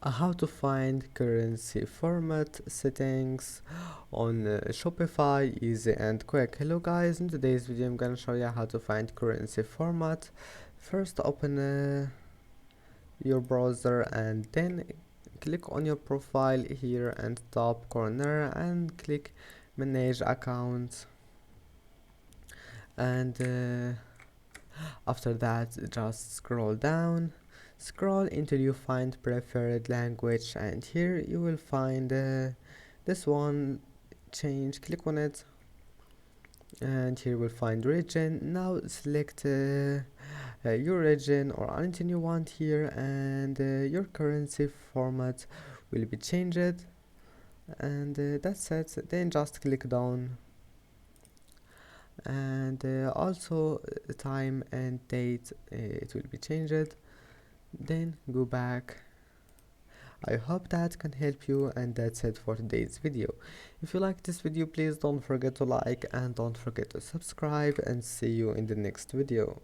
How to find currency format settings on Shopify, easy and quick. Hello guys, in today's video I'm gonna show you how to find currency format. First open your browser and then click on your profile here and top corner and click manage account, and after that just scroll until you find preferred language, and here you will find this one, click on it, and here we'll find region. Now select your region or anything you want here, and your currency format will be changed, and that's it. Then just click down, and also time and date, it will be changed. Then go back. I hope that can help you, and that's it for today's video. If you like this video, please don't forget to like and don't forget to subscribe, and see you in the next video.